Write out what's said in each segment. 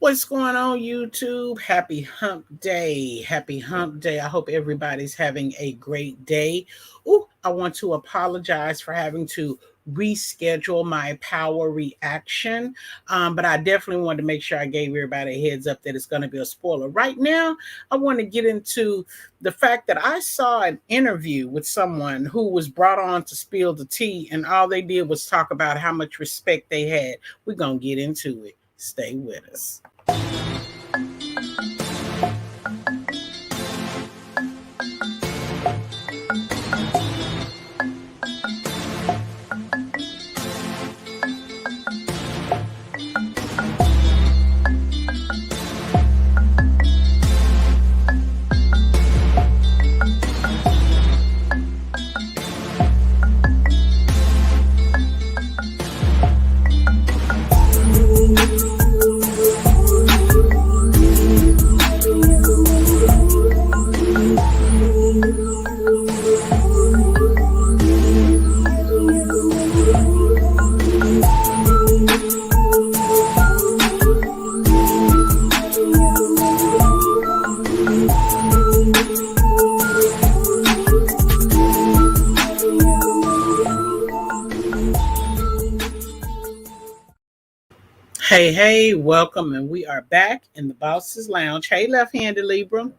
What's going on, YouTube? Happy hump day. Happy hump day. I hope everybody's having a great day. Oh, I want to apologize for having to reschedule my power reaction. But I definitely wanted to make sure I gave everybody a heads up that it's going to be a spoiler. Right now, I want to get into the fact that I saw an interview with someone who was brought on to spill the tea, and all they did was talk about how much respect they had. We're going to get into it. Stay with us. Hey, welcome, and we are back in the Boss's Lounge. Hey, left-handed Libra.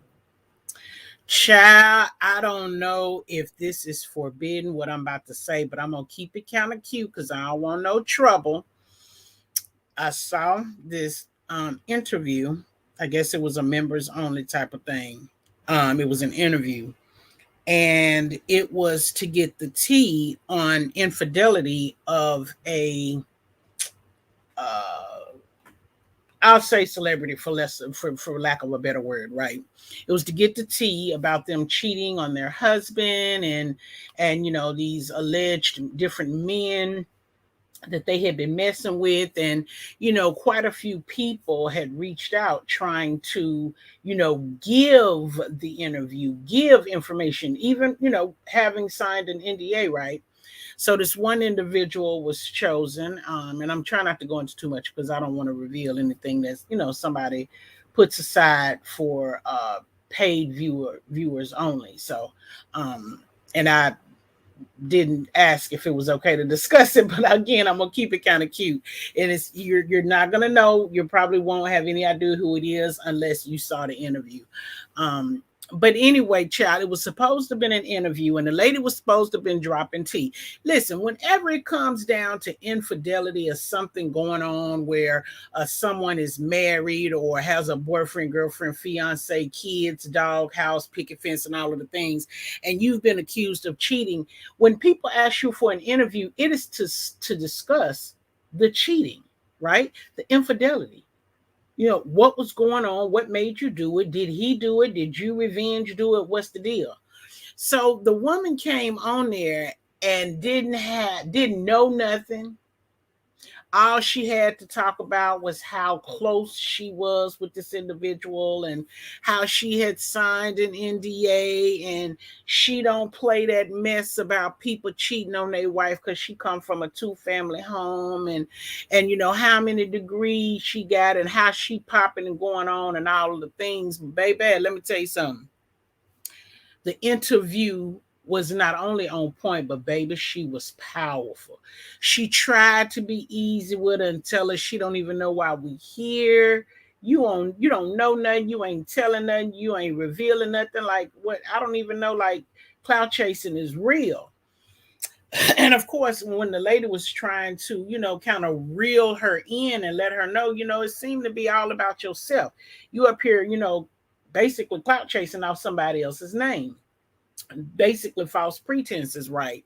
Child, I don't know if this is forbidden, what I'm about to say, but I'm going to keep it kind of cute because I don't want no trouble. I saw this interview. I guess it was a members only type of thing. It was an interview, and it was to get the tea on infidelity of a I'll say celebrity for lack of a better word, right? It was to get the tea about them cheating on their husband and these alleged different men that they had been messing with, and quite a few people had reached out trying to give the interview, give information, even having signed an NDA, right? So this one individual was chosen, and I'm trying not to go into too much because I don't want to reveal anything that's somebody puts aside for paid viewers only. So, and I didn't ask if it was okay to discuss it, but again, I'm gonna keep it kind of cute. And it's you're not gonna know. You probably won't have any idea who it is unless you saw the interview. But anyway, child, it was supposed to have been an interview, and the lady was supposed to have been dropping tea. Listen, whenever it comes down to infidelity or something going on where someone is married or has a boyfriend, girlfriend, fiance, kids, dog, house, picket fence, and all of the things, and you've been accused of cheating, when people ask you for an interview, it is to discuss the cheating, right? The infidelity. What was going on? What made you do it? Did he do it? Did you revenge do it? What's the deal? So the woman came on there and didn't know nothing. All she had to talk about was how close she was with this individual and how she had signed an NDA, and she don't play that mess about people cheating on their wife because she come from a two-family home, and how many degrees she got and how she popping and going on and all of the things. Baby, let me tell you something. The interview was not only on point, but baby, she was powerful. She tried to be easy with her and tell her she don't even know why we here. You don't know nothing. You ain't telling nothing. You ain't revealing nothing. Like what? I don't even know. Like cloud chasing is real. And of course, when the lady was trying to, kind of reel her in and let her know, it seemed to be all about yourself. You up here, basically cloud chasing off somebody else's name, basically false pretenses, right?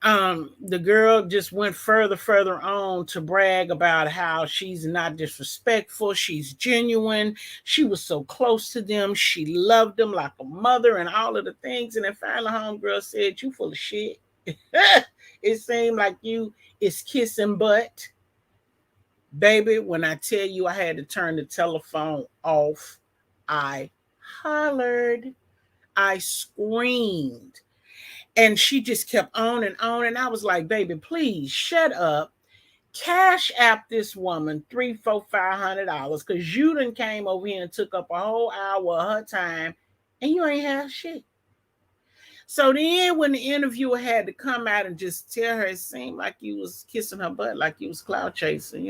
The girl just went further on to brag about how she's not disrespectful, she's genuine, she was so close to them, she loved them like a mother and all of the things. And then finally homegirl said, you full of shit. It seemed like you is kissing butt. Baby, when I tell you I had to turn the telephone off, I hollered, I screamed. And she just kept on and on. And I was like, baby, please shut up. cash app this woman three, four, $500 because you done came over here and took up a whole hour of her time and you ain't have shit. So then when the interviewer had to come out and just tell her, it seemed like you was kissing her butt, like you was cloud chasing,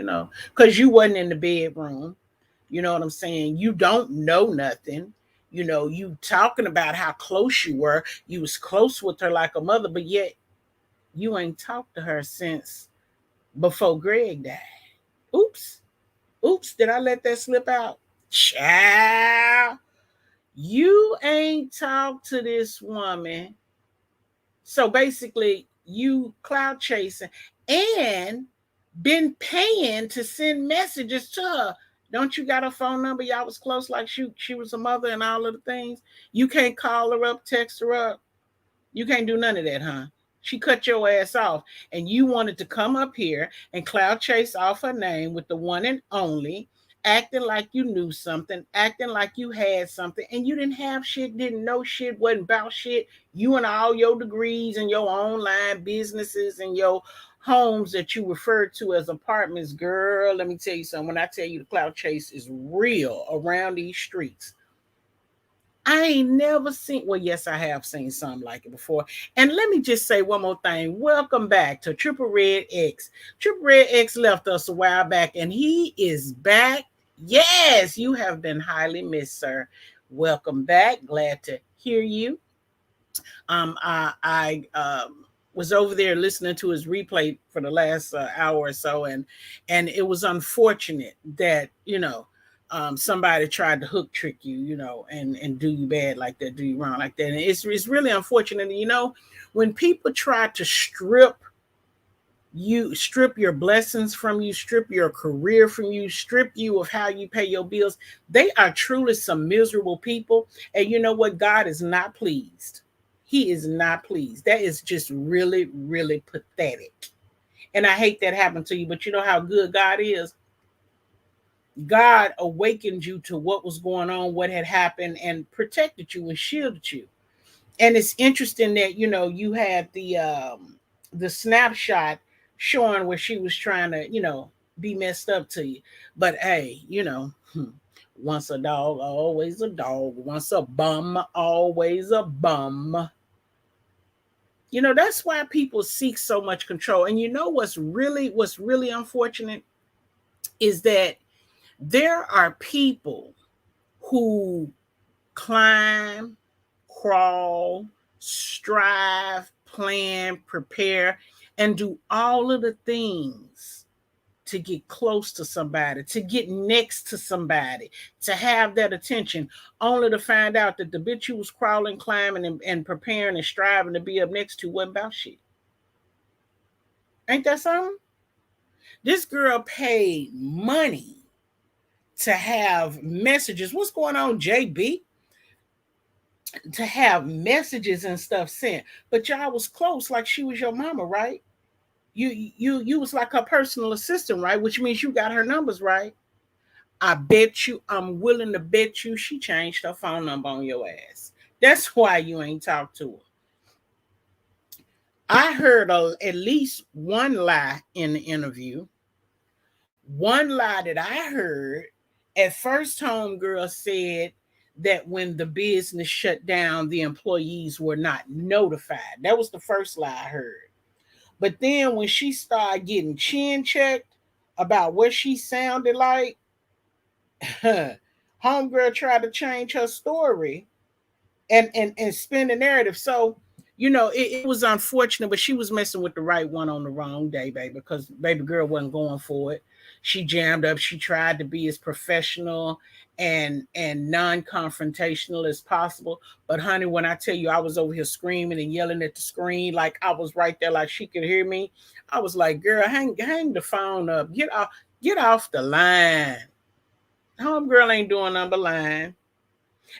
because you wasn't in the bedroom. You know what I'm saying? You don't know nothing. You talking about how close you were. You was close with her like a mother, but yet you ain't talked to her since before Greg died. Oops. Oops. Did I let that slip out? Child. You ain't talked to this woman. So basically, you cloud chasing and been paying to send messages to her. Don't you got her phone number? Y'all was close like she was a mother and all of the things. You can't call her up, text her up. You can't do none of that, huh? She cut your ass off. And you wanted to come up here and cloud chase off her name with the one and only, acting like you knew something, acting like you had something, and you didn't have shit, didn't know shit, wasn't about shit. You and all your degrees and your online businesses and your homes that you refer to as apartments, girl, let me tell you something. When I tell you the cloud chase is real around these streets, I ain't never seen, well, yes, I have seen something like it before. And let me just say one more thing. Welcome back to Triple Red X. Triple Red X left us a while back and he is back. Yes, you have been highly missed, sir. Welcome back. Glad to hear you. I was over there listening to his replay for the last hour or so, and it was unfortunate that somebody tried to hook trick you, and do you bad like that, do you wrong like that, and it's really unfortunate. When people try to strip your blessings from you, strip your career from you, strip you of how you pay your bills, they are truly some miserable people. And you know what? God is not pleased. He is not pleased. That is just really, really pathetic. And I hate that happened to you, but you know how good God is? God awakened you to what was going on, what had happened, and protected you and shielded you. And it's interesting that you had the snapshot showing where she was trying to be messed up to you. But hey, once a dog, always a dog. Once a bum, always a bum. That's why people seek so much control. And what's really unfortunate is that there are people who climb, crawl, strive, plan, prepare, and do all of the things to get close to somebody, to get next to somebody, to have that attention, only to find out that the bitch you was crawling, climbing, and preparing and striving to be up next to wasn't about shit. Ain't that something? This girl paid money to have messages. What's going on, JB? To have messages and stuff sent. But y'all was close like she was your mama, right? You was like her personal assistant, right? Which means you got her numbers, right? I'm willing to bet you she changed her phone number on your ass. That's why you ain't talked to her. I heard at least one lie in the interview. One lie that I heard, at first homegirl said that when the business shut down, the employees were not notified. That was the first lie I heard. But then when she started getting chin checked about what she sounded like, homegirl tried to change her story and spin the narrative. So, it was unfortunate, but she was messing with the right one on the wrong day, baby, because baby girl wasn't going for it. She jammed up. She tried to be as professional and non-confrontational as possible. But honey, when I tell you I was over here screaming and yelling at the screen, like I was right there, like she could hear me, I was like, girl, hang the phone up. Get off the line. Homegirl ain't doing number line.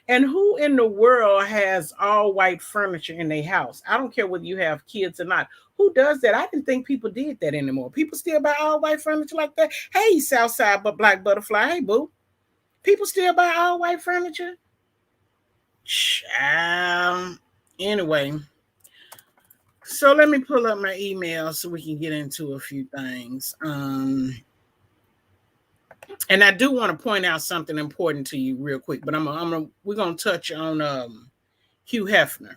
And who in the world has all white furniture in their house? I don't care whether you have kids or not. Who does that? I didn't think people did that anymore. People still buy all white furniture like that. Hey, Southside but Black Butterfly. Hey, boo. People still buy all white furniture? Child. Anyway, So let me pull up my email so we can get into a few things. And I do want to point out something important to you real quick, but we're gonna touch on Hugh Hefner.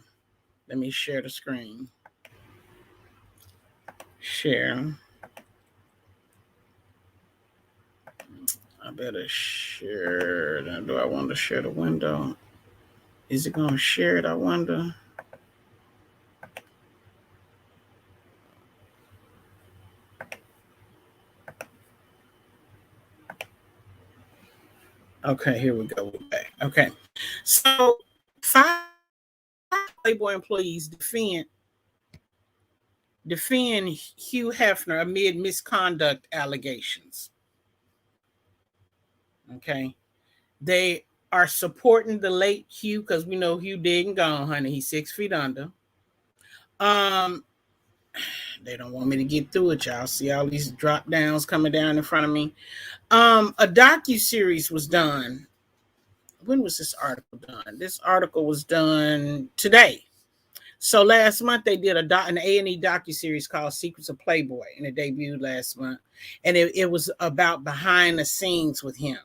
Let me share the screen. Share. I better share. Now, do I want to share the window? Is it gonna share it? I wonder. Okay, here we go. We're back. Okay, so 5 Playboy employees defend Hugh Hefner amid misconduct allegations. Okay, they are supporting the late Hugh because we know Hugh dead and gone, honey. He's 6 feet under. They don't want me to get through it, y'all. See all these drop downs coming down in front of me. A docu-series was done. When was this article done? This article was done today. So last month they did an A&E docu-series called Secrets of Playboy, and it debuted last month. And it was about behind the scenes with him.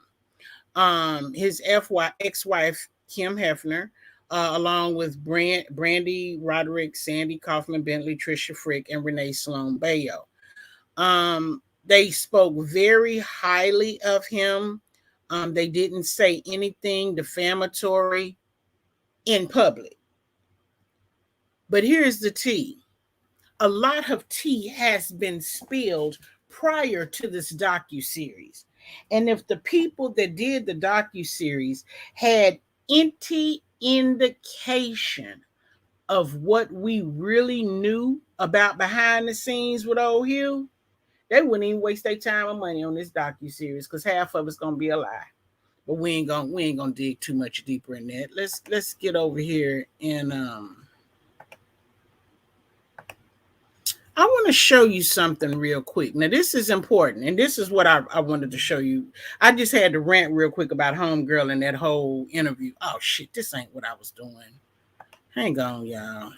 His ex-wife, Kim Hefner, along with Brandy Roderick, Sandy Kaufman Bentley, Trisha Frick, and Renee Sloan Bayo. They spoke very highly of him. They didn't say anything defamatory in public. But here's the tea. A lot of tea has been spilled prior to this docu-series. And if the people that did the docu-series had any indication of what we really knew about behind the scenes with old Hugh, they wouldn't even waste their time and money on this docu-series because half of it's gonna be a lie. But we ain't gonna dig too much deeper in that. Let's get over here and I want to show you something real quick. Now, this is important, and this is what I wanted to show you. I just had to rant real quick about Homegirl and that whole interview. Oh, shit, this ain't what I was doing. Hang on, y'all.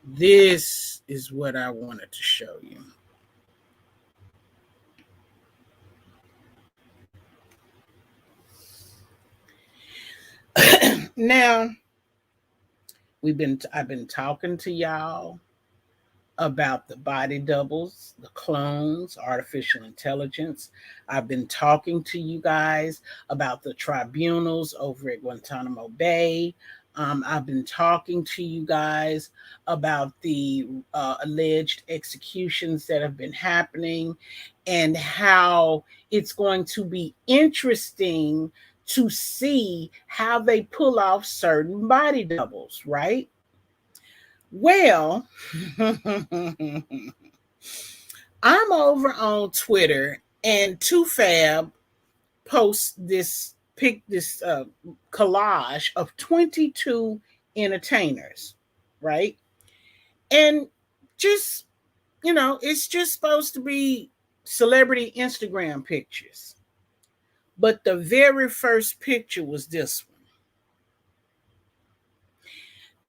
This is what I wanted to show you. Now, I've been talking to y'all about the body doubles, the clones, artificial intelligence. I've been talking to you guys about the tribunals over at Guantanamo Bay. I've been talking to you guys about the alleged executions that have been happening and how it's going to be interesting to see how they pull off certain body doubles, right? Well, I'm over on Twitter and 2Fab posts this collage of 22 entertainers, right? And just, it's just supposed to be celebrity Instagram pictures. But the very first picture was this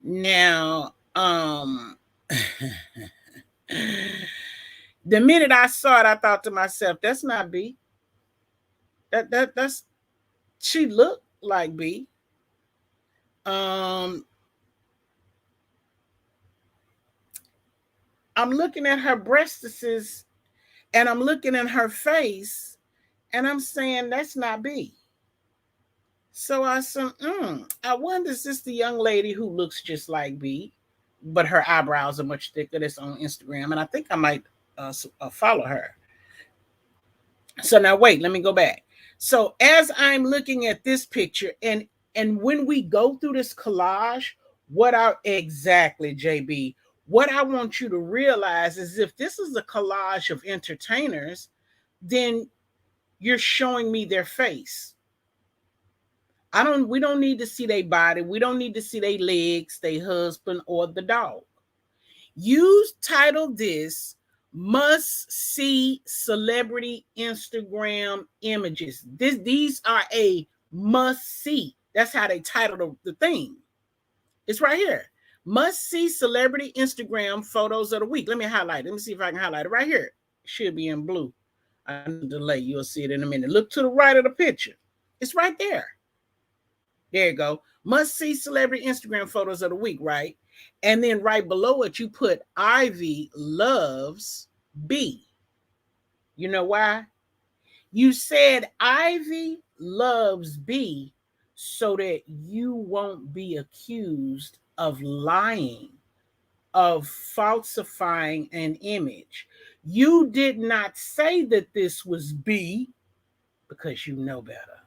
one. Now, the minute I saw it, I thought to myself, that's not B. That's she looked like B. I'm looking at her breastises and I'm looking at her face and I'm saying that's not B. So I said, I wonder, is this the young lady who looks just like B, but her eyebrows are much thicker? That's on Instagram, and I think I might follow her. So now wait, let me go back. So as I'm looking at this picture, and when we go through this collage, exactly, JB, what I want you to realize is if this is a collage of entertainers, then you're showing me their face. We don't need to see their body. We don't need to see their legs, their husband, or the dog. You title this must see celebrity Instagram images. These are a must see. That's how they title the thing. It's right here. Must see celebrity Instagram photos of the week. Let me highlight it. Let me see if I can highlight it right here. It should be in blue. I need to delay. You'll see it in a minute. Look to the right of the picture. It's right there. There you go. Must see celebrity Instagram photos of the week, right? And then right below it, you put Ivy loves B. You know why? You said Ivy loves B so that you won't be accused of lying, of falsifying an image. You did not say that this was B because you know better.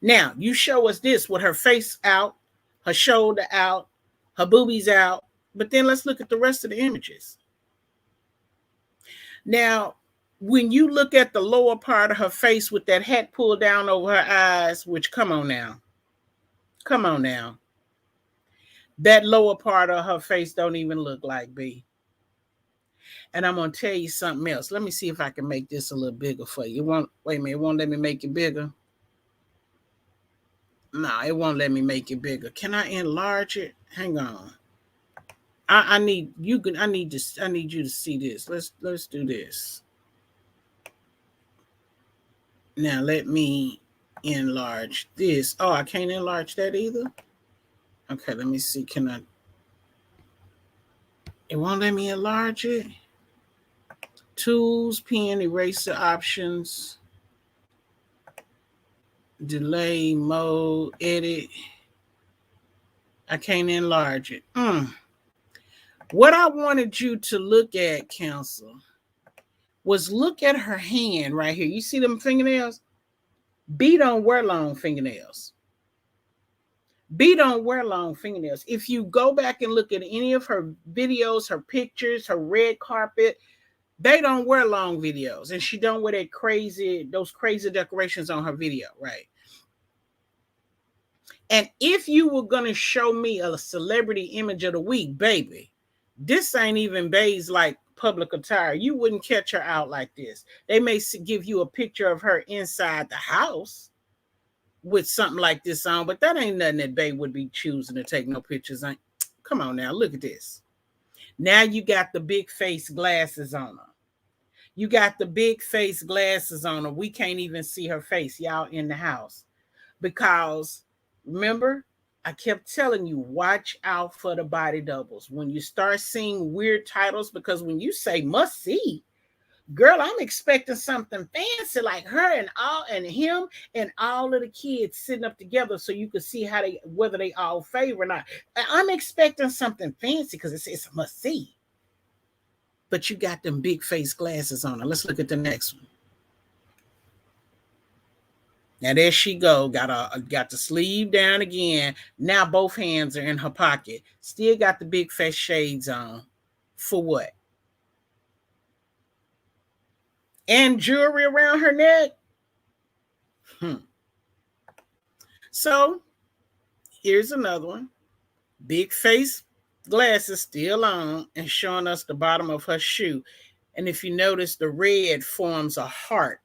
Now, you show us this with her face out, her shoulder out, her boobies out, but then let's look at the rest of the images. Now, when you look at the lower part of her face with that hat pulled down over her eyes, which come on now. That lower part of her face don't even look like B. And I'm going to tell you something else. Let me see if I can make this a little bigger for you. Wait a minute, it won't let me make it bigger. No, it won't let me make it bigger. Can I enlarge it? Hang on. I need you to see this. Let's do this. Now let me enlarge this. Oh, I can't enlarge that either. Okay, let me see. It won't let me enlarge it. Tools, pen, eraser options, delay mode, edit. I can't enlarge it. What I wanted you to look at, Council, was look at her hand right here. You see them fingernails? B don't wear long fingernails. B don't wear long fingernails. If you go back and look at any of her videos, her pictures, her red carpet, they don't wear long videos. And she don't wear those crazy decorations on her video, right? And if you were going to show me a celebrity image of the week, baby, this ain't even Bay's like public attire. You wouldn't catch her out like this. They may give you a picture of her inside the house with something like this on, but that ain't nothing that Bay would be choosing to take no pictures on. Come on now, look at this. Now you got the big face glasses on her. You got the big face glasses on her. We can't even see her face, y'all, in the house. Because remember, I kept telling you, watch out for the body doubles. When you start seeing weird titles, because when you say must see, girl, I'm expecting something fancy like her and him and all of the kids sitting up together so you can see whether they all favor or not. I'm expecting something fancy because it's a must see. But you got them big face glasses on her. Let's look at the next one. Now there she go. Got the sleeve down again. Now both hands are in her pocket. Still got the big face shades on. For what? And jewelry around her neck. So here's another one. Big face glasses still on and showing us the bottom of her shoe. And if you notice, the red forms a heart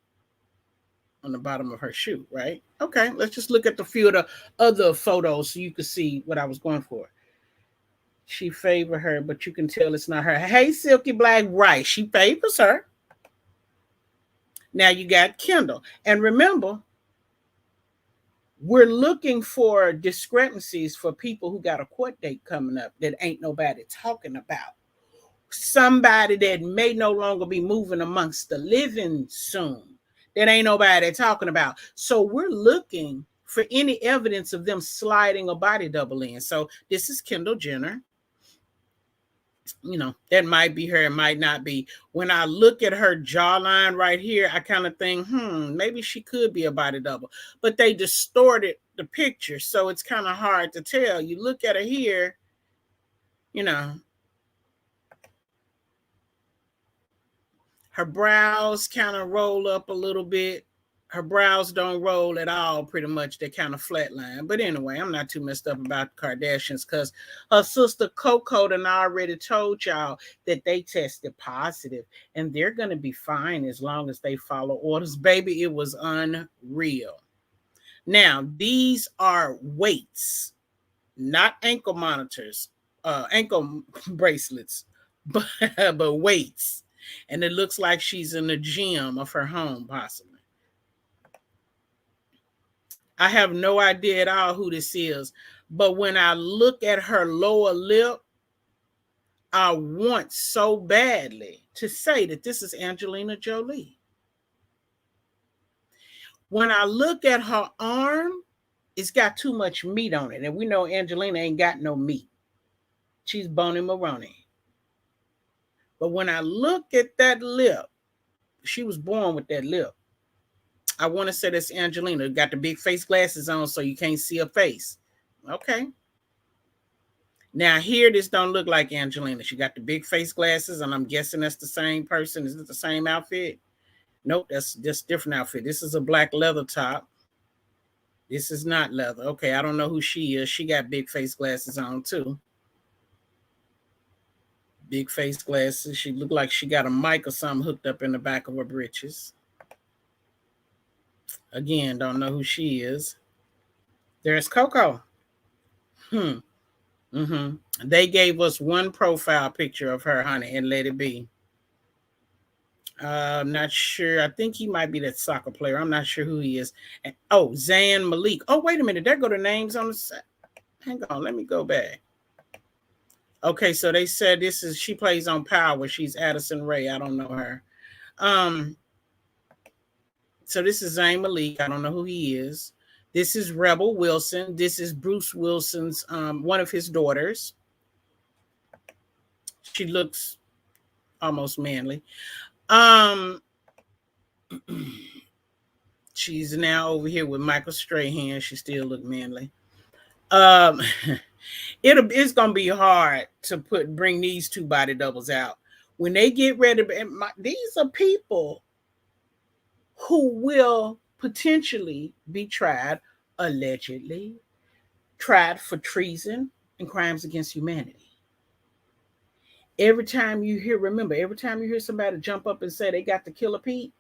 on the bottom of her shoe, right? Okay, let's just look at the few of the other photos so you can see what I was going for. She favors her, but you can tell it's not her. Hey, Silky Black, right? She favors her. Now you got Kendall. And remember, we're looking for discrepancies for people who got a court date coming up that ain't nobody talking about. Somebody that may no longer be moving amongst the living soon. That ain't nobody talking about. So we're looking for any evidence of them sliding a body double in. So this is Kendall Jenner. You know, that might be her, it might not be. When I look at her jawline right here, I kind of think, maybe she could be a body double. But they distorted the picture, so it's kind of hard to tell. You look at her here, you know, her brows kind of roll up a little bit. Her brows don't roll at all, pretty much. They kind of flatline. But anyway, I'm not too messed up about the Kardashians because her sister Coco done already told y'all that they tested positive and they're going to be fine as long as they follow orders. Baby, it was unreal. Now, these are weights. not ankle monitors, ankle bracelets, but weights. And it looks like she's in the gym of her home, possibly. I have no idea at all who this is. But when I look at her lower lip, I want so badly to say that this is Angelina Jolie. When I look at her arm, it's got too much meat on it. And we know Angelina ain't got no meat. She's bony Maroney. But when I look at that lip, she was born with that lip. I want to say that's Angelina. Got the big face glasses on so you can't see her face. Okay. Now here, this don't look like Angelina. She got the big face glasses, and I'm guessing that's the same person. Is it the same outfit? Nope, that's just different outfit. This is a black leather top. This is not leather. Okay, I don't know who she is. She got big face glasses on too. Big face glasses. She looked like she got a mic or something hooked up in the back of her britches. Again, don't know who she is. There's Coco. They gave us one profile picture of her, honey, and let it be. I'm not sure. I think he might be that soccer player. I'm not sure who he is. And, oh, Zayn Malik. Oh, wait a minute. There go the names on the side. Hang on. Let me go back. Okay, so they said she plays on Power. She's Addison Rae. I don't know her. So this is Zayn Malik. I don't know who he is. This is Rebel Wilson. This is Bruce Wilson's one of his daughters. She looks almost manly. She's now over here with Michael Strahan. She still look manly. It's gonna be hard to bring these two body doubles out when they get ready. These are people who will potentially be tried, allegedly tried for treason and crimes against humanity. Every time you hear somebody jump up and say they got the killer Pete,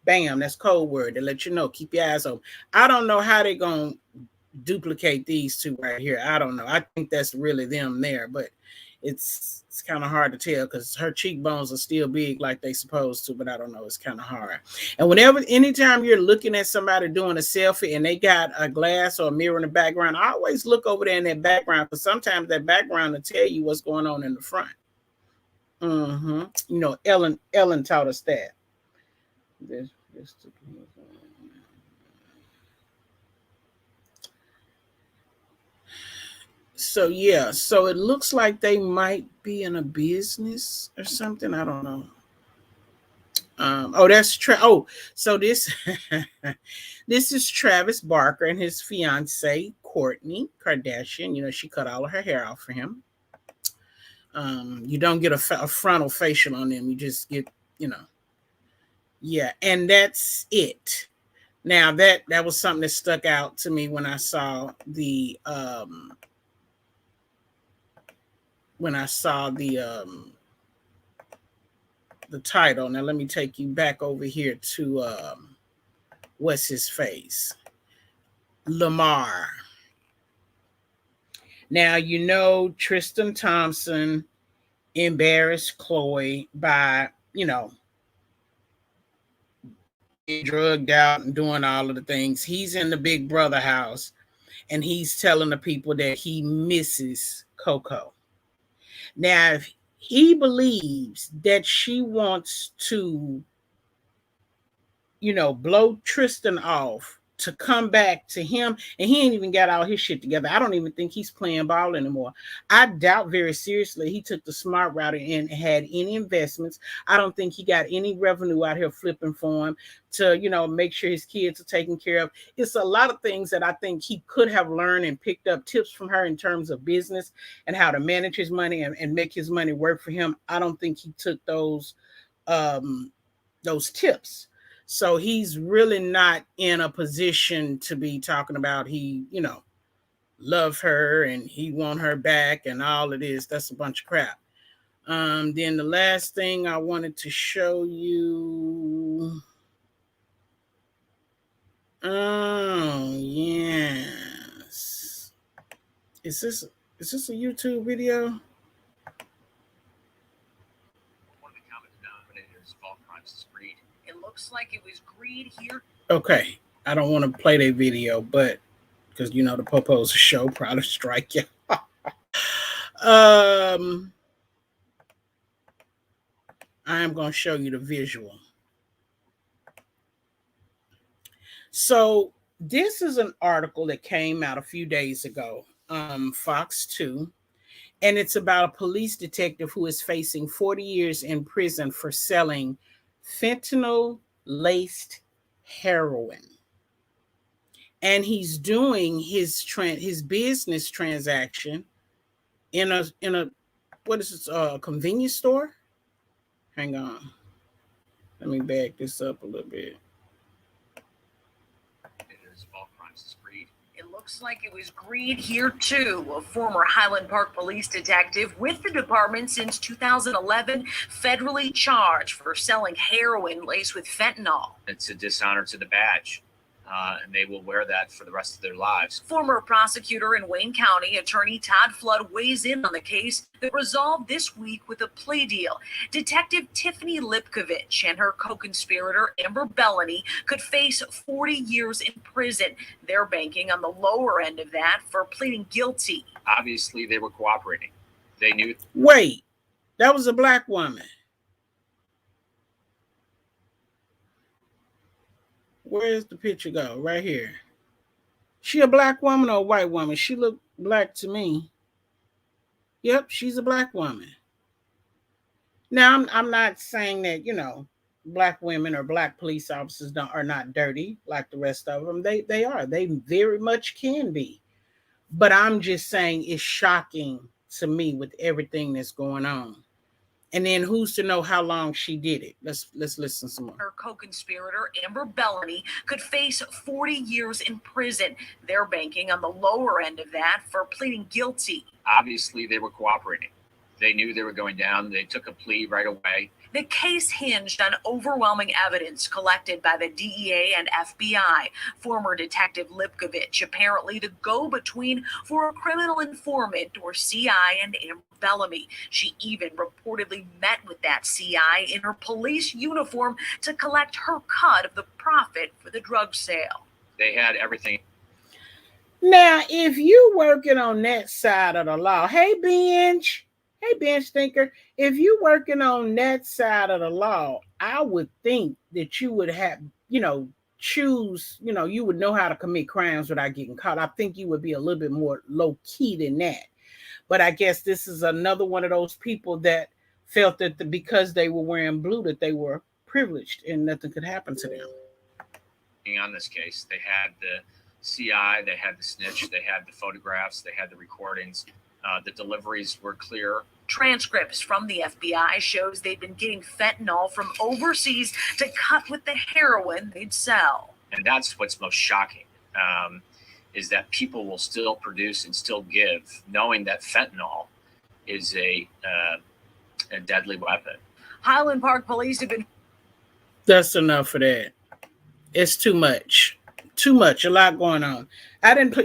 bam, that's code word to let you know. Keep your eyes open. I don't know how they're gonna duplicate these two right here. I don't know. I think that's really them there, but it's kind of hard to tell because her cheekbones are still big like they supposed to, but I don't know. It's kind of hard. And anytime you're looking at somebody doing a selfie and they got a glass or a mirror in the background, I always look over there in that background because sometimes that background will tell you what's going on in the front. You know, Ellen taught us that. So yeah, so it looks like they might be in a business or something. I don't know. That's so this this is Travis Barker and his fiance Kourtney Kardashian. You know, she cut all of her hair off for him. You don't get a frontal facial on them. You just get, yeah, and that's it. Now that was something that stuck out to me when I saw the title. Now let me take you back over here to what's his face? Lamar. Now you know Tristan Thompson embarrassed Khloe by, drugged out and doing all of the things. He's in the Big Brother house and he's telling the people that he misses Coco. Now, if he believes that she wants to, blow Tristan off to come back to him, and he ain't even got all his shit together. I don't even think he's playing ball anymore. I doubt very seriously he took the smart route and had any investments. I don't think he got any revenue out here flipping for him to, make sure his kids are taken care of. It's a lot of things that I think he could have learned and picked up tips from her in terms of business and how to manage his money and make his money work for him. I don't think he took those tips. So he's really not in a position to be talking about he, love her and he want her back and all of this. That's a bunch of crap. Then the last thing I wanted to show you. Oh, yes. Is this a YouTube video? One of the common denominators of all crimes is greed. It looks like it was greed here. Okay, I don't want to play their video, but because the Popo's show probably strike you. um, I am going to show you the visual. So this is an article that came out a few days ago, Fox 2, and it's about a police detective who is facing 40 years in prison for selling fentanyl laced heroin. And he's doing his business transaction in a what is this, convenience store? Hang on. Let me back this up a little bit. It looks like it was greed here too. A former Highland Park police detective with the department since 2011, federally charged for selling heroin laced with fentanyl. It's a dishonor to the badge. And they will wear that for the rest of their lives. Former prosecutor in Wayne County, attorney Todd Flood, weighs in on the case that resolved this week with a plea deal. Detective Tiffany Lipkovich and her co-conspirator Amber Bellany could face 40 years in prison. They're banking on the lower end of that for pleading guilty. Obviously, they were cooperating. They knew. Wait, that was a black woman. Where's the picture go? Right here. She a black woman or a white woman? She looked black to me. Yep, she's a black woman. Now, I'm not saying that, black women or black police officers are not dirty like the rest of them. They are. They very much can be. But I'm just saying it's shocking to me with everything that's going on. And then who's to know how long she did it? Let's listen some more. Her co-conspirator, Amber Bellany, could face 40 years in prison. They're banking on the lower end of that for pleading guilty. Obviously, they were cooperating. They knew they were going down. They took a plea right away. The case hinged on overwhelming evidence collected by the DEA and FBI. Former Detective Lipkovich apparently the go-between for a criminal informant or CI and Amber Bellamy. She even reportedly met with that CI in her police uniform to collect her cut of the profit for the drug sale. They had everything. Now, if you working on that side of the law, hey, bench thinker, if you working on that side of the law, I would think that you would have, choose, you would know how to commit crimes without getting caught. I think you would be a little bit more low key than that. But I guess this is another one of those people that felt that because they were wearing blue, that they were privileged and nothing could happen to them. On this case, they had the CI, they had the snitch, they had the photographs, they had the recordings. The deliveries were clear. Transcripts from the FBI shows they'd been getting fentanyl from overseas to cut with the heroin they'd sell. And that's what's most shocking, is that people will still produce and still give, knowing that fentanyl is a deadly weapon. Highland Park police have been... That's enough of that. It's too much. Too much. A lot going on.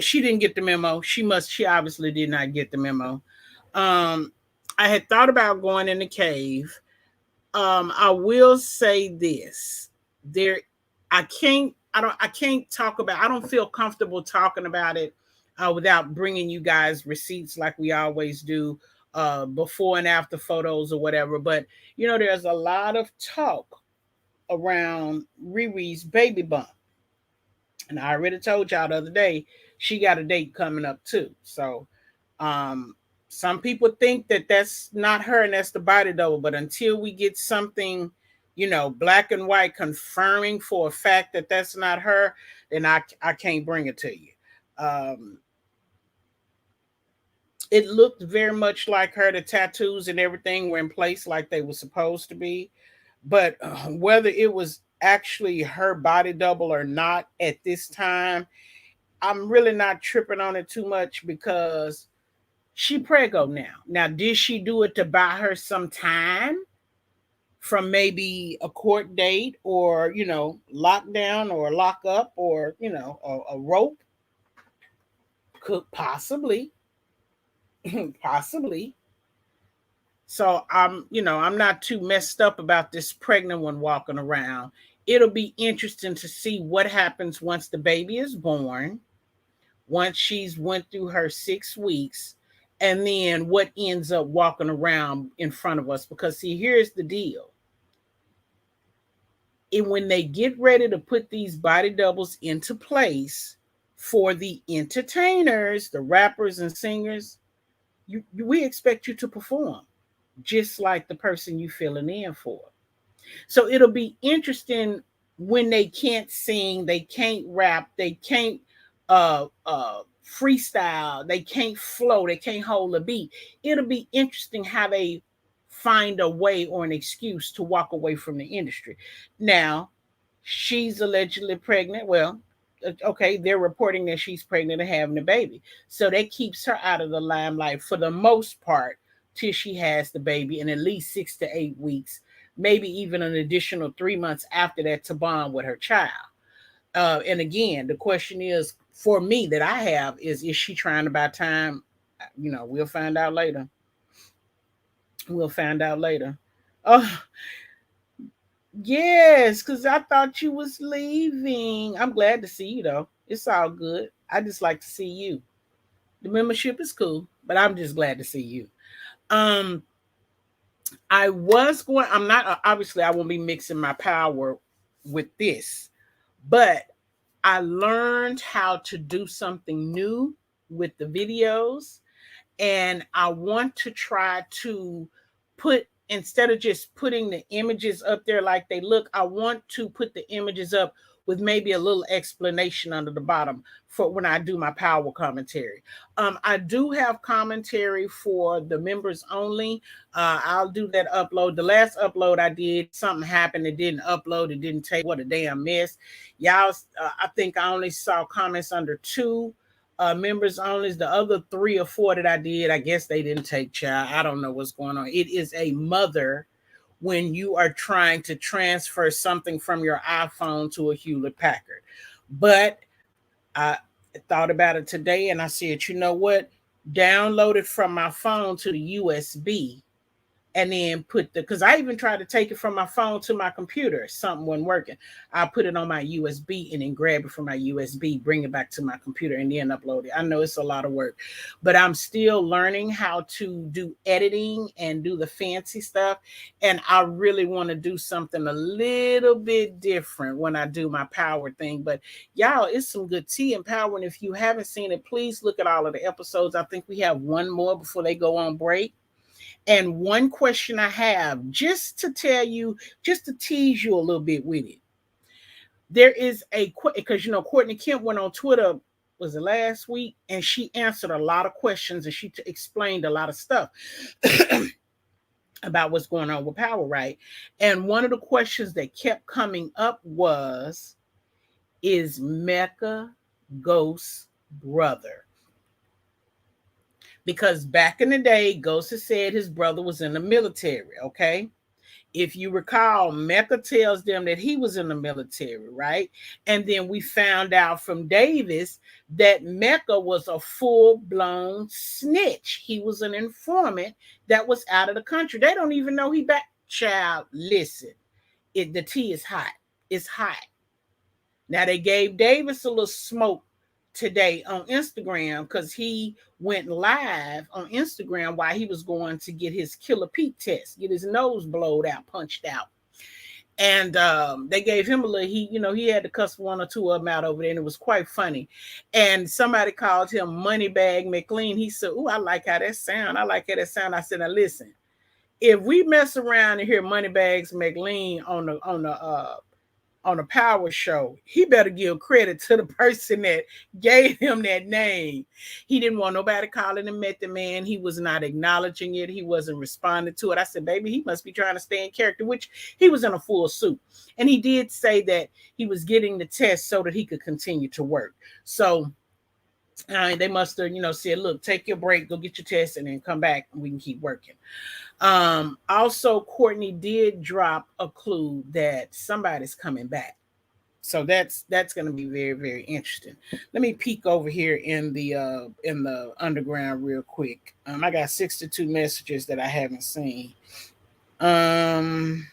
She didn't get the memo. She obviously did not get the memo. I had thought about going in the cave. I will say this. I can't talk about, I don't feel comfortable talking about it without bringing you guys receipts like we always do, before and after photos or whatever. But, there's a lot of talk around Riri's baby bump. And I already told y'all the other day, she got a date coming up too. So some people think that that's not her and that's the body double. But until we get something, black and white confirming for a fact that that's not her, then I can't bring it to you. It looked very much like her. The tattoos and everything were in place like they were supposed to be. But whether it was actually her body double or not at this time, I'm really not tripping on it too much because she preggo now. Now, did she do it to buy her some time from maybe a court date or, lockdown or lock up or, a rope? Could possibly. Possibly. So I'm not too messed up about this pregnant one walking around. It'll be interesting to see what happens once the baby is born, once she's went through her 6 weeks, and then what ends up walking around in front of us. Because see, here's the deal. And when they get ready to put these body doubles into place for the entertainers, the rappers and singers, we expect you to perform just like the person you filling in for. So it'll be interesting when they can't sing, they can't rap, they can't freestyle, they can't flow, they can't hold a beat. It'll be interesting how they find a way or an excuse to walk away from the industry. Now, she's allegedly pregnant. Well, okay, they're reporting that she's pregnant and having a baby. So that keeps her out of the limelight for the most part till she has the baby in at least 6 to 8 weeks, maybe even an additional 3 months after that to bond with her child. And again, the question is for me that I have is she trying to buy time? We'll find out later. We'll find out later. Oh, yes, because I thought you was leaving. I'm glad to see you though. It's all good. I just like to see you. The membership is cool, but I'm just glad to see you. Um, I'm not, obviously, I won't be mixing my power with this, but I learned how to do something new with the videos. And I want to try to put, instead of just putting the images up there like they look, I want to put the images up with maybe a little explanation under the bottom for when I do my power commentary. I do have commentary for the members only. I'll do that upload. The last upload I did, something happened. It didn't upload. It didn't take. What a damn mess. Y'all, I think I only saw comments under two members only. The other 3 or 4 that I did, I guess they didn't take, child. I don't know what's going on. It is a mother when you are trying to transfer something from your iPhone to a Hewlett Packard. But I thought about it today and I said, you know what? Download it from my phone to the USB and then put because I even tried to take it from my phone to my computer. Something wasn't working. I put it on my USB and then grab it from my USB, bring it back to my computer, and then upload it. I know it's a lot of work, but I'm still learning how to do editing and do the fancy stuff. And I really want to do something a little bit different when I do my power thing. But y'all, it's some good tea and power. And if you haven't seen it, please look at all of the episodes. I think we have one more before they go on break. And one question I have, just to tell you, just to tease you a little bit with it. There is because Courtney Kemp went on Twitter, was it last week, and she answered a lot of questions and she explained a lot of stuff about what's going on with power, right? And one of the questions that kept coming up was, is Mecca Ghost's brother? Because back in the day, Ghost has said his brother was in the military, okay? If you recall, Mecca tells them that he was in the military, right? And then we found out from Davis that Mecca was a full-blown snitch. He was an informant that was out of the country. They don't even know he back. Child, listen, the tea is hot. It's hot. Now, they gave Davis a little smoke today on Instagram because he went live on Instagram while he was going to get his Killer Pete test, get his nose blowed out, punched out. And they gave him a little, he had to cuss 1 or 2 of them out over there, and it was quite funny. And somebody called him Moneybag McLean. He said, "Oh, I like how that sound. I like how that sound." I said, "Now listen, if we mess around and hear Moneybags McLean on a power show, he better give credit to the person that gave him that name." He didn't want nobody calling him Method Man. He was not acknowledging it. He wasn't responding to it. I said, baby, he must be trying to stay in character, which he was in a full suit. And he did say that he was getting the test so that he could continue to work. So they must have, said, look, take your break, go get your test, and then come back and we can keep working. Also, Courtney did drop a clue that somebody's coming back. So that's going to be very, very interesting. Let me peek over here in the underground real quick. I got 62 messages that I haven't seen. Um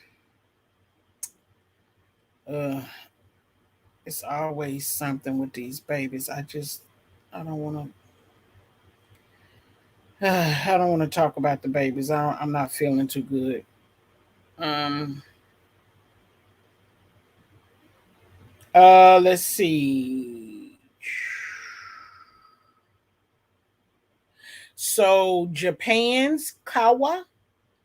uh it's always something with these babies. I don't want to I don't want to talk about the babies. I'm not feeling too good. Um let's see. So Japan's Kawa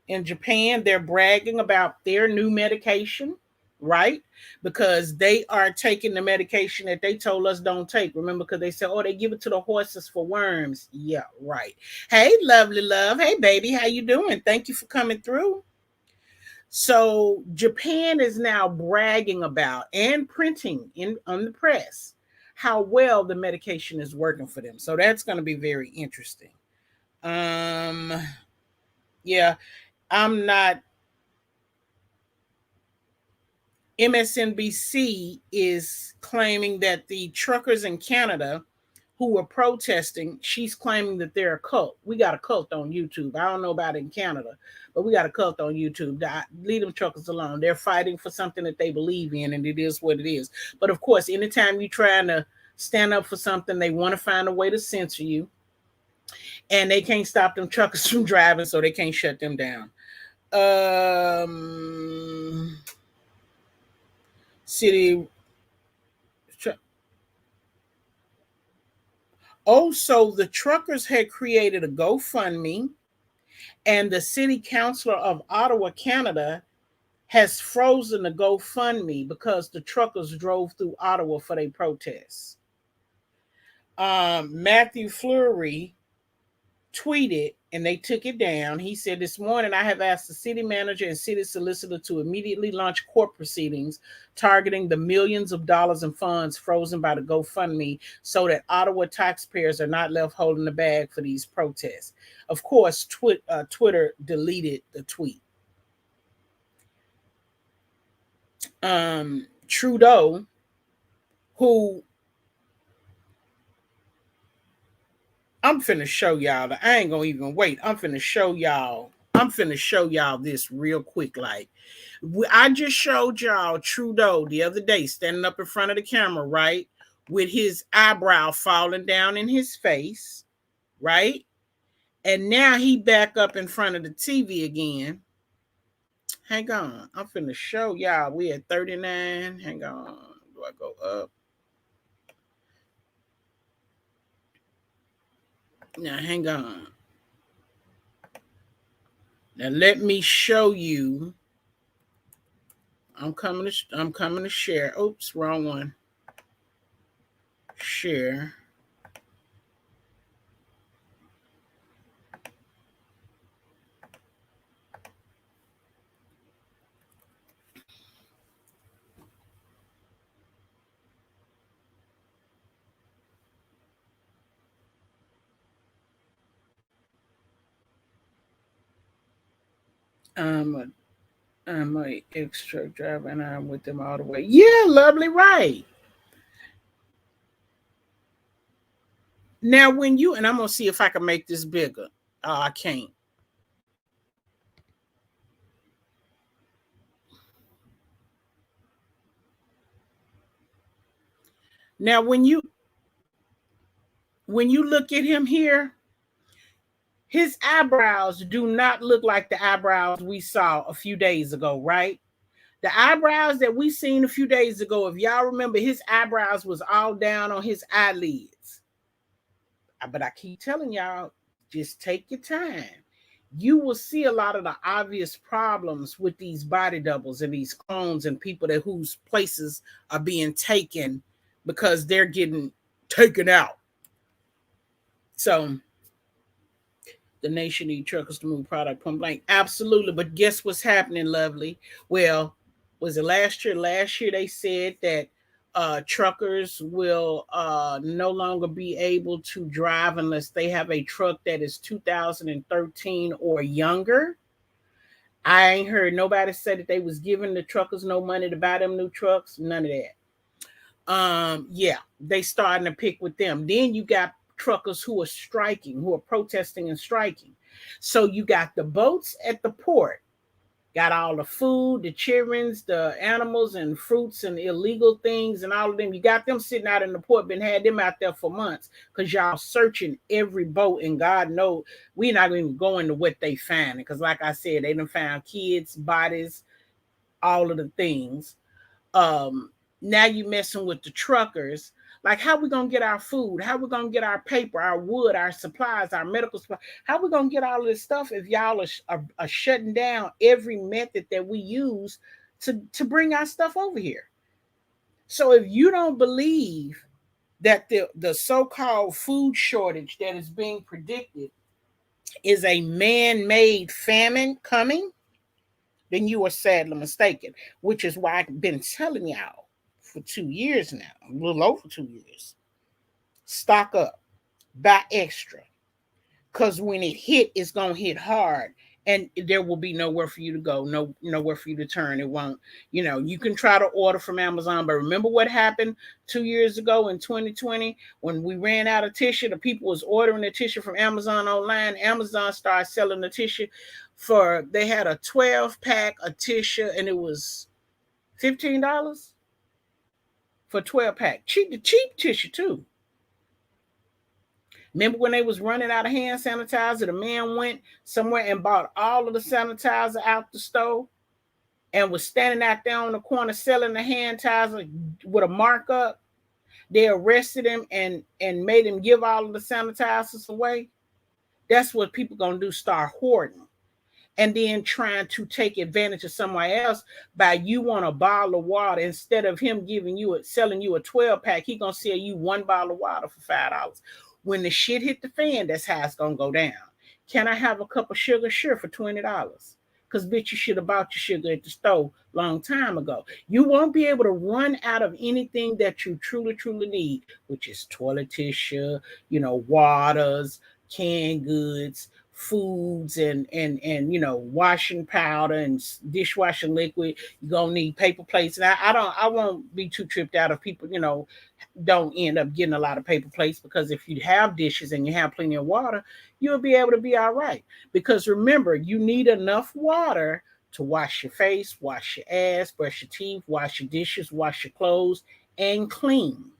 in Japan, they're bragging about their new medication, right? Because they are taking the medication that they told us don't take. Remember, because they said, oh, they give it to the horses for worms. Yeah, right. Hey, lovely love. Hey, baby, how you doing? Thank you for coming through. So Japan is now bragging about and printing in on the press how well the medication is working for them. So that's going to be very interesting. Um, yeah, I'm not. MSNBC is claiming that the truckers in Canada who were protesting, she's claiming that they're a cult. We got a cult on YouTube. I don't know about it in Canada, but we got a cult on YouTube. Leave them truckers alone. They're fighting for something that they believe in, and it is what it is. But of course, anytime you're trying to stand up for something, they want to find a way to censor you, and they can't stop them truckers from driving, so they can't shut them down. City Also, the truckers had created a GoFundMe, and the city councilor of Ottawa, Canada, has frozen the GoFundMe because the truckers drove through Ottawa for their protests. Matthew Fleury tweeted, and they took it down. He said, this morning I have asked the city manager and city solicitor to immediately launch court proceedings targeting the millions of dollars in funds frozen by the GoFundMe so that Ottawa taxpayers are not left holding the bag for these protests. Of course, Twitter deleted the tweet. Trudeau, who I'm finna show y'all. I ain't gonna even wait. I'm finna show y'all this real quick. Like, I just showed y'all Trudeau the other day standing up in front of the camera, right? With his eyebrow falling down in his face, right? And now he back up in front of the TV again. Hang on. I'm finna show y'all. We at 39. Hang on. Do I go up? Now hang on. Now let me show you. I'm coming to share. Oops, wrong one. Share. I'm a ex-truck driver and I'm with them all the way. Yeah, lovely, right. Now when you, and I'm gonna see if I can make this bigger. Oh, I can't. Now when you look at him here, his eyebrows do not look like the eyebrows we saw a few days ago, right? The eyebrows that we seen a few days ago, if y'all remember, his eyebrows was all down on his eyelids. But I keep telling y'all, just take your time. You will see a lot of the obvious problems with these body doubles and these clones and people that whose places are being taken because they're getting taken out. So the nation need truckers to move product point blank. Absolutely. But guess what's happening, lovely? Well, was it last year? Last year they said that truckers will no longer be able to drive unless they have a truck that is 2013 or younger. I ain't heard nobody say that they was giving the truckers no money to buy them new trucks. None of that. Yeah, they starting to pick with them. Then you got truckers who are striking, who are protesting and striking. So you got the boats at the port, got all the food, the children's, the animals and fruits and illegal things and all of them. You got them sitting out in the port, been had them out there for months because y'all searching every boat, and God knows we're not even going to what they find. Because like I said, they done found kids, bodies, all of the things. um Now you messing with the truckers. Like, how we gonna get our food? How we gonna get our paper, our wood, our supplies, our medical supplies? How we gonna get all of this stuff if y'all are shutting down every method that we use to bring our stuff over here? So if you don't believe that the so-called food shortage that is being predicted is a man-made famine coming, then you are sadly mistaken, which is why I've been telling y'all for 2 years now, a little over 2 years. Stock up, buy extra, because when it hit, it's gonna hit hard, and there will be nowhere for you to go, nowhere for you to turn. It won't. You can try to order from Amazon, but remember what happened 2 years ago in 2020 when we ran out of tissue? The people was ordering the tissue from Amazon online. Amazon started selling the tissue they had a 12-pack of tissue, and it was $15 for 12-pack. Cheap tissue too. Remember when they was running out of hand sanitizer? The man went somewhere and bought all of the sanitizer out the store and was standing out there on the corner selling the hand sanitizer with a markup. They arrested him and made him give all of the sanitizers away. That's what people gonna do, start hoarding. And then trying to take advantage of somebody else by you want a bottle of water. Instead of him selling you a 12-pack, he gonna sell you one bottle of water for $5. When the shit hit the fan, that's how it's gonna go down. Can I have a cup of sugar? Sure, for $20. Because bitch, you should have bought your sugar at the store long time ago. You won't be able to run out of anything that you truly, truly need, which is toilet tissue, waters, canned goods, foods, and washing powder and dishwashing liquid. You're gonna need paper plates. And I won't be too tripped out if people don't end up getting a lot of paper plates, because if you have dishes and you have plenty of water, you'll be able to be all right. Because remember, you need enough water to wash your face, wash your ass, brush your teeth, wash your dishes, wash your clothes, and clean.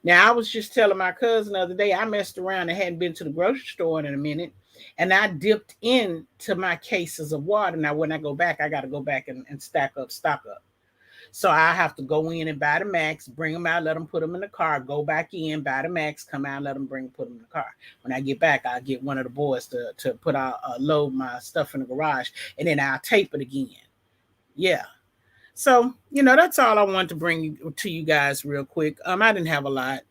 Now, I was just telling my cousin the other day, I messed around and hadn't been to the grocery store in a minute, and I dipped into my cases of water. Now, when I go back, I got to go back and stock up. So I have to go in and buy the max, bring them out, let them put them in the car, go back in, buy the max, come out, let them put them in the car. When I get back, I'll get one of the boys to put out, load my stuff in the garage, and then I'll tape it again. Yeah. So, that's all I wanted to bring to you guys real quick. I didn't have a lot.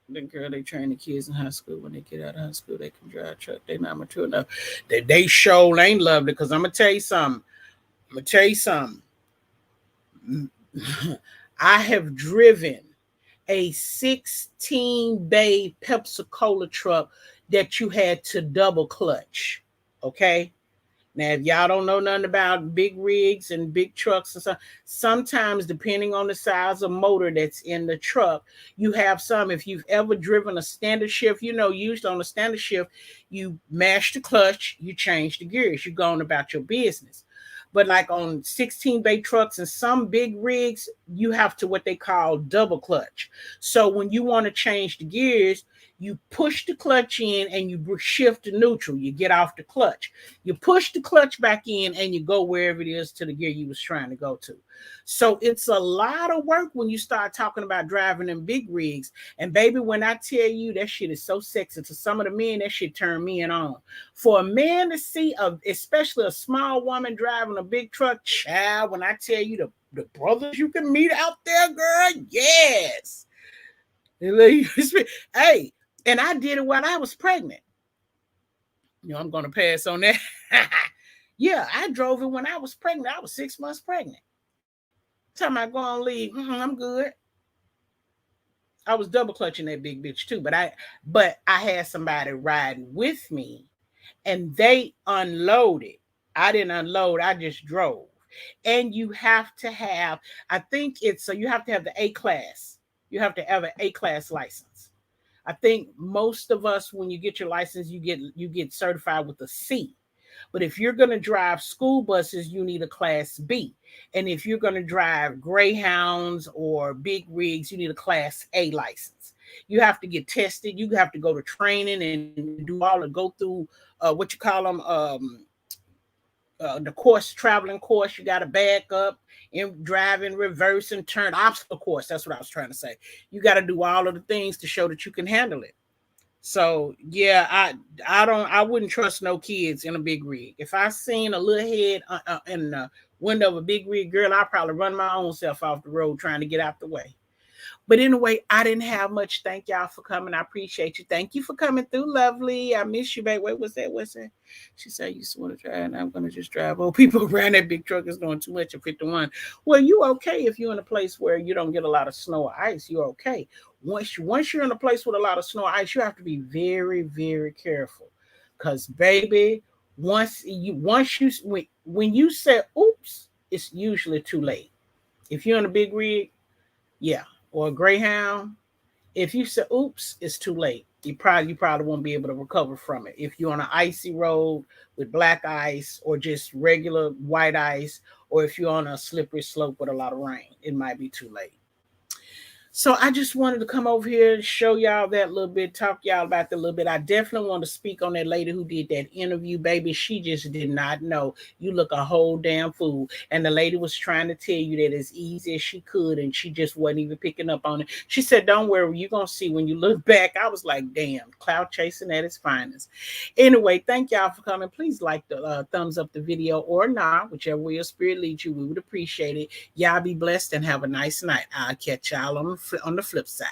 They train the kids in high school. When they get out of high school, they can drive a truck. They're not mature enough. They sure ain't loved it, because I'm going to tell you something. I have driven a 16-bay Pepsi-Cola truck that you had to double clutch. Okay? Now, if y'all don't know nothing about big rigs and big trucks and stuff, sometimes depending on the size of motor that's in the truck, you have some. If you've ever driven a standard shift, used on a standard shift, you mash the clutch, you change the gears, you're going about your business. But like on 16-bay trucks and some big rigs, you have to what they call double clutch. So when you want to change the gears, you push the clutch in and you shift to neutral. You get off the clutch. You push the clutch back in and you go wherever it is to the gear you was trying to go to. So it's a lot of work when you start talking about driving them big rigs. And baby, when I tell you that shit is so sexy to some of the men, that shit turned me on. For a man to see, especially a small woman driving a big truck, child, when I tell you the brothers you can meet out there, girl, yes. Hey, and I did it while I was pregnant. I'm going to pass on that. Yeah, I drove it when I was pregnant. I was 6 months pregnant. Time I go on leave, I'm good. I was double clutching that big bitch too, but I had somebody riding with me, and they unloaded. I didn't unload. I just drove. And you have to have, I think it's, so you have to have the A class. You have to have an A class license. I think most of us, when you get your license, you get certified with a C. But if you're going to drive school buses, you need a class B. And if you're going to drive Greyhounds or big rigs, you need a class A license. You have to get tested. You have to go to training and do all the go through what you call them, the course, traveling course. You got to back up and drive in reverse and turn, obstacle course. That's what I was trying to say. You got to do all of the things to show that you can handle it. So yeah, I wouldn't trust no kids in a big rig. If I seen a little head in the window of a big rig, girl, I'd probably run my own self off the road trying to get out the way. But anyway, I didn't have much. Thank y'all for coming. I appreciate you. Thank you for coming through, lovely. I miss you, babe. Wait, what's that? What's that? She said, "You just want to try, and I'm going to just drive old people around. That big truck is doing too much at 51. Well, you okay if you're in a place where you don't get a lot of snow or ice. You're okay. Once you're in a place with a lot of snow or ice, you have to be very, very careful. Because, baby, when you say oops, it's usually too late. If you're in a big rig, yeah, or a Greyhound, if you say oops, it's too late. You probably won't be able to recover from it. If you're on an icy road with black ice or just regular white ice, or if you're on a slippery slope with a lot of rain, it might be too late. So I just wanted to come over here and show y'all that little bit, talk y'all about that a little bit. I definitely want to speak on that lady who did that interview, baby. She just did not know. You look a whole damn fool. And the lady was trying to tell you that as easy as she could, and she just wasn't even picking up on it. She said, don't worry, you're going to see when you look back. I was like, damn, cloud chasing at its finest. Anyway, thank y'all for coming. Please like the thumbs up the video or not, whichever way your spirit leads you. We would appreciate it. Y'all be blessed and have a nice night. I'll catch y'all on the flip side.